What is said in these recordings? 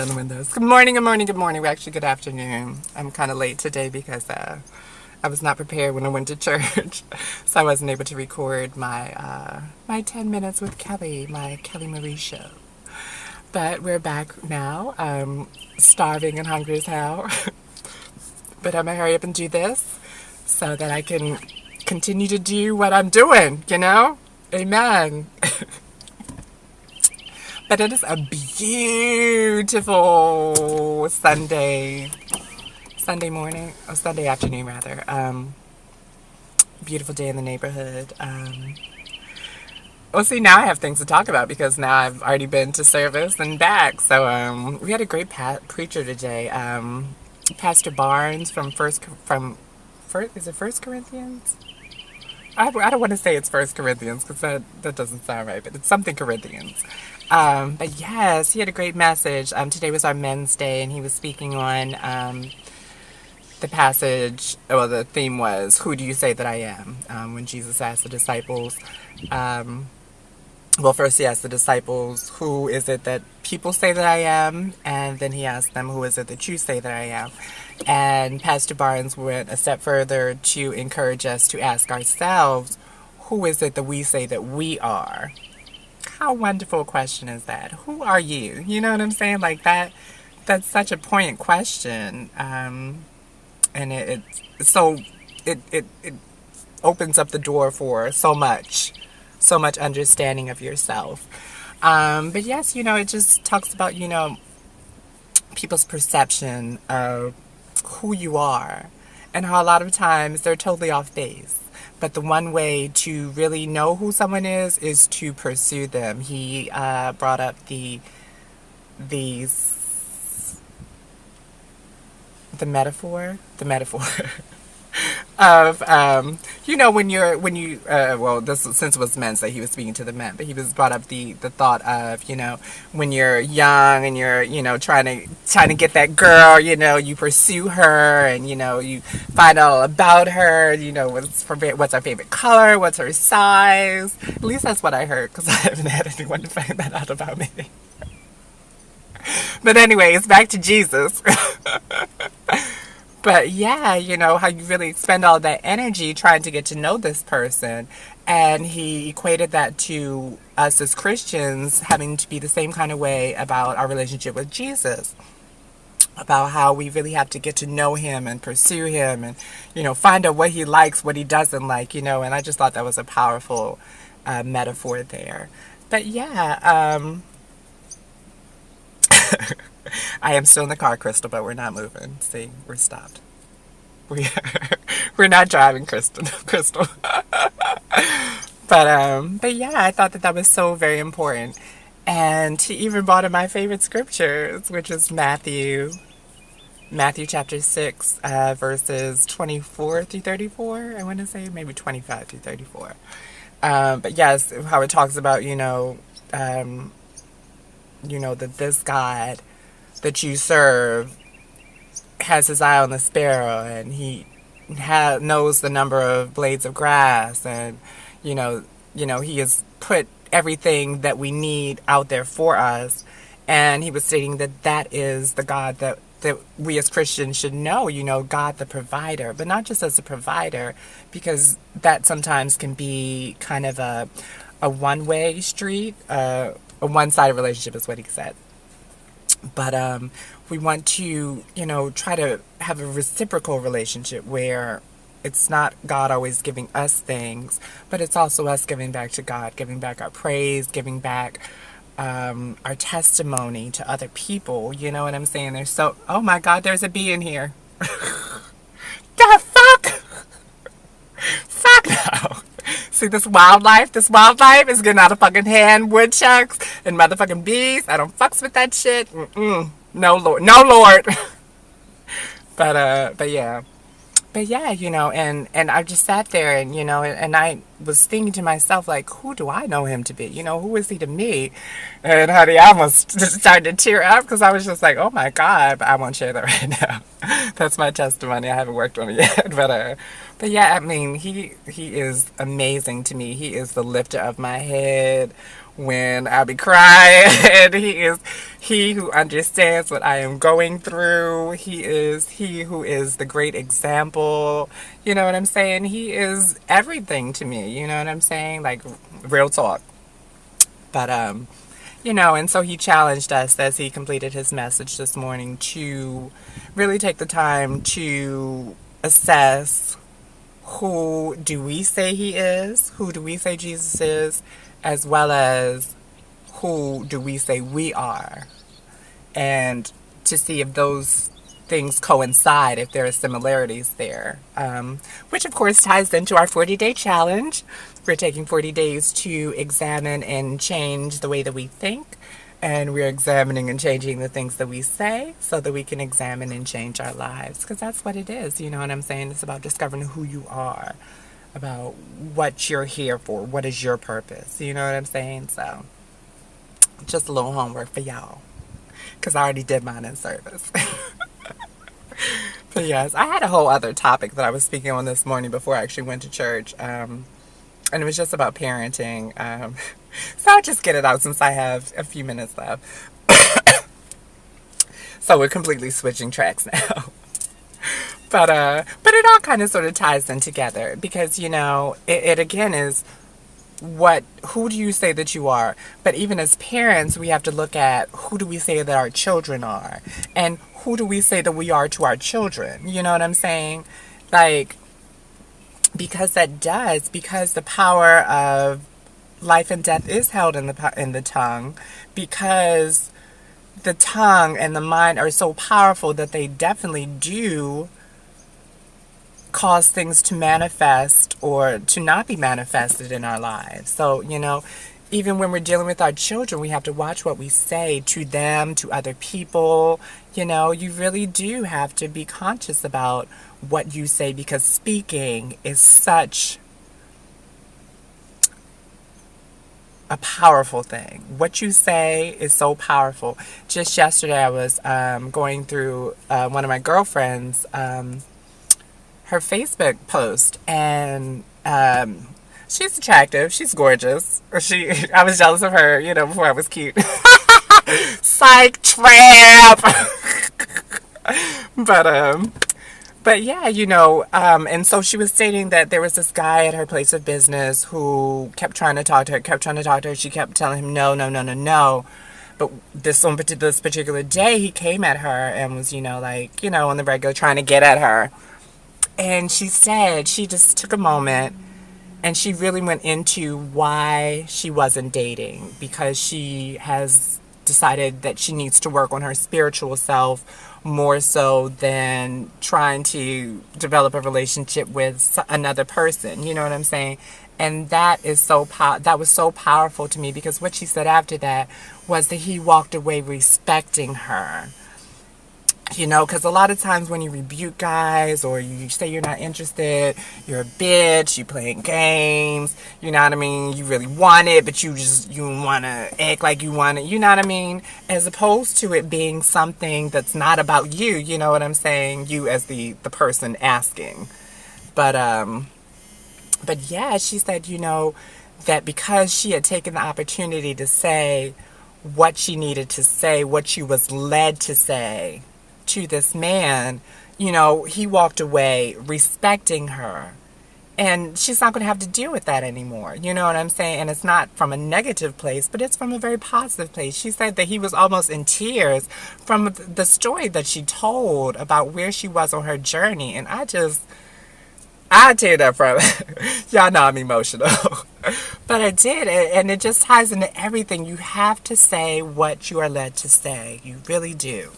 down the windows. Good morning, good morning, good morning. Well, actually, good afternoon. I'm kind of late today because I was not prepared when I went to church, so I wasn't able to record my 10 minutes with Kelly, my Kelly Marie show. But we're back now. I'm starving and hungry as hell. But I'm gonna hurry up and do this so that I can continue to do what I'm doing, you know? Amen. But it is a beautiful Sunday morning, or Sunday afternoon rather. Beautiful day in the neighborhood. Well, see, now I have things to talk about because now I've already been to service and back. So we had a great preacher today. Pastor Barnes is it First Corinthians? I don't want to say it's First Corinthians because that doesn't sound right, but it's something Corinthians. But yes, he had a great message. Today was our Men's Day, and he was speaking on the passage. Well, the theme was, "Who do you say that I am?" When Jesus asked the disciples. Well, first he asked the disciples, "Who is it that people say that I am?" And then he asked them, "Who is it that you say that I am?" And Pastor Barnes went a step further to encourage us to ask ourselves, "Who is it that we say that we are?" How wonderful a question is that? Who are you? You know what I'm saying? Like that's such a poignant question. And it opens up the door for so much understanding of yourself. But yes, it just talks about, people's perception of who you are and how a lot of times they're totally off base. But the one way to really know who someone is to pursue them. He brought up the metaphor of since it was men's that he was speaking to the men, but he was brought up the thought of when you're young and you're trying to get that girl, you pursue her and you find out all about her, what's her favorite color, what's her size. At least that's what I heard, because I haven't had anyone to find that out about me. But anyways, back to Jesus. But yeah, how you really expend all that energy trying to get to know this person. And he equated that to us as Christians having to be the same kind of way about our relationship with Jesus. About how we really have to get to know him and pursue him and, find out what he likes, what he doesn't like, and I just thought that was a powerful metaphor there. But yeah, I am still in the car, Crystal, but we're not moving. See, we're stopped. We're not driving, Crystal. But yeah, I thought that was so very important. And he even brought in my favorite scriptures, which is Matthew chapter 6, verses 24 through 34. I want to say maybe 25 through 34. But yes, how it talks about, that this God that you serve has his eye on the sparrow, and he knows the number of blades of grass, and he has put everything that we need out there for us. And he was stating that is the God that we as Christians should know, God the provider, but not just as a provider, because that sometimes can be kind of a one-way street, a one-sided relationship is what he said. But we want to, try to have a reciprocal relationship where it's not God always giving us things, but it's also us giving back to God, giving back our praise, giving back our testimony to other people. You know what I'm saying? Oh my God, there's a bee in here. The fuck? Fuck no. See, this wildlife is getting out of fucking hand, woodchucks and motherfucking bees. I don't fucks with that shit. No lord. But yeah, and I just sat there and and I was thinking to myself, like, who do I know him to be? Who is he to me? And honey, I almost just started to tear up because I was just like, oh my God, but I won't share that right now. That's my testimony. I haven't worked on it yet, but yeah, I mean, he is amazing to me. He is the lifter of my head when I be crying. He is he who understands what I am going through. He is he who is the great example. You know what I'm saying? He is everything to me. You know what I'm saying? Like, real talk. But and so he challenged us as he completed his message this morning to really take the time to assess, who do we say he is? Who do we say Jesus is? As well as, who do we say we are? And to see if those things coincide, if there are similarities there. Which, of course, ties into our 40-day challenge. We're taking 40 days to examine and change the way that we think. And we're examining and changing the things that we say so that we can examine and change our lives. Because that's what it is, you know what I'm saying? It's about discovering who you are, about what you're here for, what is your purpose, you know what I'm saying? So, just a little homework for y'all. Because I already did mine in service. But yes, I had a whole other topic that I was speaking on this morning before I actually went to church. And it was just about parenting. So I'll just get it out since I have a few minutes left. So we're completely switching tracks now. But it all kind of sort of ties in together because, it again is who do you say that you are? But even as parents, we have to look at, who do we say that our children are? And who do we say that we are to our children? You know what I'm saying? Like, because the power of life and death is held in the tongue, because the tongue and the mind are so powerful that they definitely do cause things to manifest or to not be manifested in our lives. So, even when we're dealing with our children, we have to watch what we say to them, to other people. You really do have to be conscious about what you say, because speaking is such a powerful thing. What you say is so powerful. Just yesterday, I was going through one of my girlfriends' her Facebook post, and she's attractive. She's gorgeous. I was jealous of her, before I was cute. Psych trap. But yeah, and so she was stating that there was this guy at her place of business who kept trying to talk to her, She kept telling him, no, no, no, no, no. But this particular day, he came at her and was, on the regular, trying to get at her. And she said, she just took a moment and she really went into why she wasn't dating, because she has decided that she needs to work on her spiritual self more so than trying to develop a relationship with another person. You know what I'm saying? And that was so powerful to me, because what she said after that was that he walked away respecting her. Because a lot of times when you rebuke guys or you say you're not interested, you're a bitch, you playing games, you know what I mean? You really want it, but you want to act like you want it, you know what I mean? As opposed to it being something that's not about you, you know what I'm saying? You as the person asking. But yeah, she said, that because she had taken the opportunity to say what she needed to say, what she was led to say to this man, he walked away respecting her. And she's not going to have to deal with that anymore. You know what I'm saying? And it's not from a negative place, but it's from a very positive place. She said that he was almost in tears from the story that she told about where she was on her journey. And I teared up from it. Y'all know I'm emotional. But I did. And it just ties into everything. You have to say what you are led to say. You really do.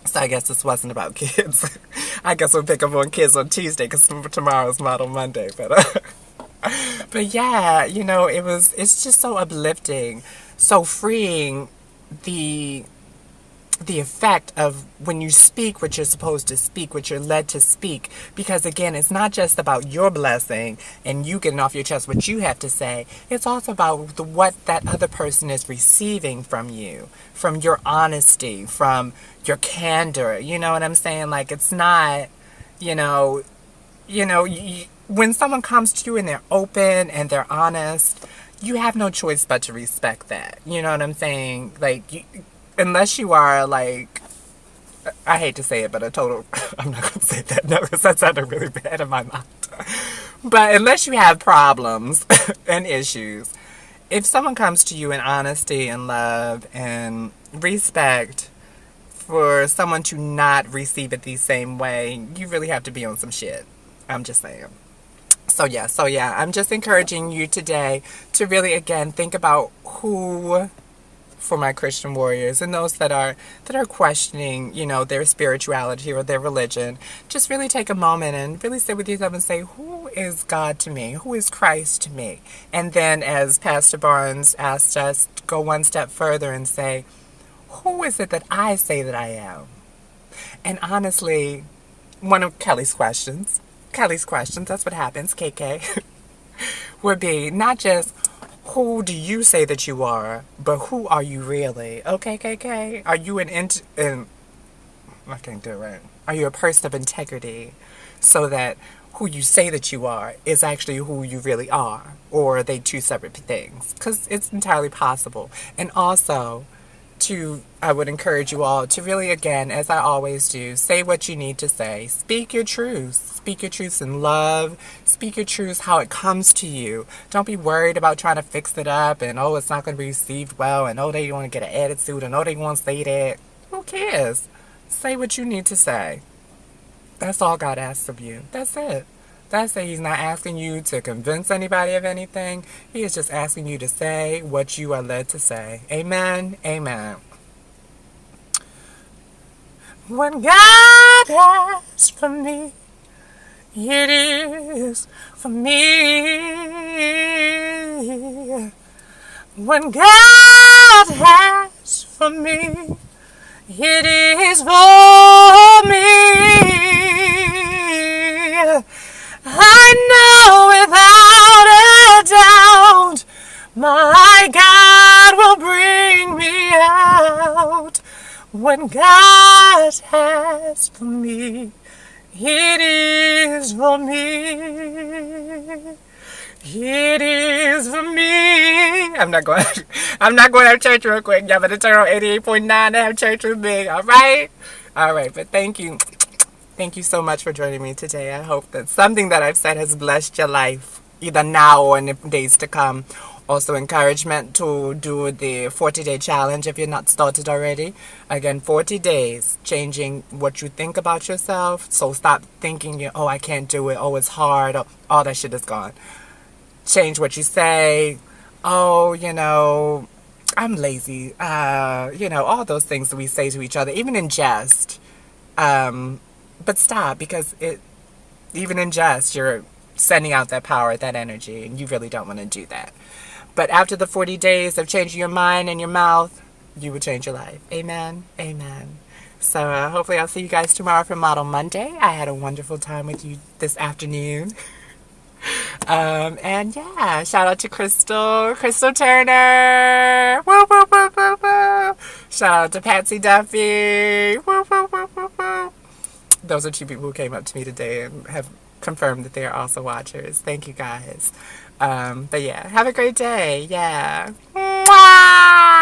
So I guess this wasn't about kids. I guess we'll pick up on kids on Tuesday, because tomorrow's Model Monday. But yeah, it's just so uplifting, so freeing, the effect of when you speak what you're supposed to speak, what you're led to speak. Because again, it's not just about your blessing and you getting off your chest what you have to say. It's also about what that other person is receiving from you, from your honesty, from your candor. You know what I'm saying? Like, it's not, when someone comes to you and they're open and they're honest, you have no choice but to respect that. You know what I'm saying? Like, unless you are like, I hate to say it, but a total, I'm not going to say that, no, because that sounded really bad in my mouth. But unless you have problems and issues, if someone comes to you in honesty and love and respect, for someone to not receive it the same way, you really have to be on some shit. I'm just saying. So yeah, I'm just encouraging you today to really again think about who, for my Christian warriors and those that are questioning, their spirituality or their religion, just really take a moment and really sit with yourself and say, who is God to me? Who is Christ to me? And then, as Pastor Barnes asked us, go one step further and say, who is it that I say that I am? And honestly, one of Kelly's questions, that's what happens, KK, would be not just who do you say that you are, but who are you really? Okay, KK, are you I can't do it. Are you a person of integrity so that who you say that you are is actually who you really are? Or are they two separate things? Because it's entirely possible. And also, I would encourage you all to really, again, as I always do, say what you need to say. Speak your truths. Speak your truths in love. Speak your truths how it comes to you. Don't be worried about trying to fix it up and, oh, it's not going to be received well, and, oh, they want to get an attitude, and, oh, they want to say that. Who cares? Say what you need to say. That's all God asks of you. That's it. That's it. He's not asking you to convince anybody of anything. He is just asking you to say what you are led to say. Amen. Amen. What God has for me, it is for me. What God has for me, it is for me. I know without a doubt, my God will bring me out. What God has for me, it is for me. It is for me. I'm not going to have church real quick. Y'all better turn on 88.9 to have church with me. All right? All right. But thank you. Thank you so much for joining me today. I hope that something that I've said has blessed your life, either now or in the days to come. Also, encouragement to do the 40-day challenge if you're not started already. Again, 40 days, changing what you think about yourself. So stop thinking, oh, I can't do it. Oh, it's hard. Oh, all that shit is gone. Change what you say. Oh, I'm lazy. All those things that we say to each other, even in jest. But stop, because even in jest, you're sending out that power, that energy, and you really don't want to do that. But after the 40 days of changing your mind and your mouth, you will change your life. Amen. Amen. So hopefully I'll see you guys tomorrow for Model Monday. I had a wonderful time with you this afternoon. And yeah, shout out to Crystal Turner. Woo, woo, woo, woo, woo. Shout out to Patsy Duffy. Woo, woo, woo, woo, woo. Those are two people who came up to me today and have confirmed that they are also watchers. Thank you guys. But yeah, have a great day. Yeah. Mwah!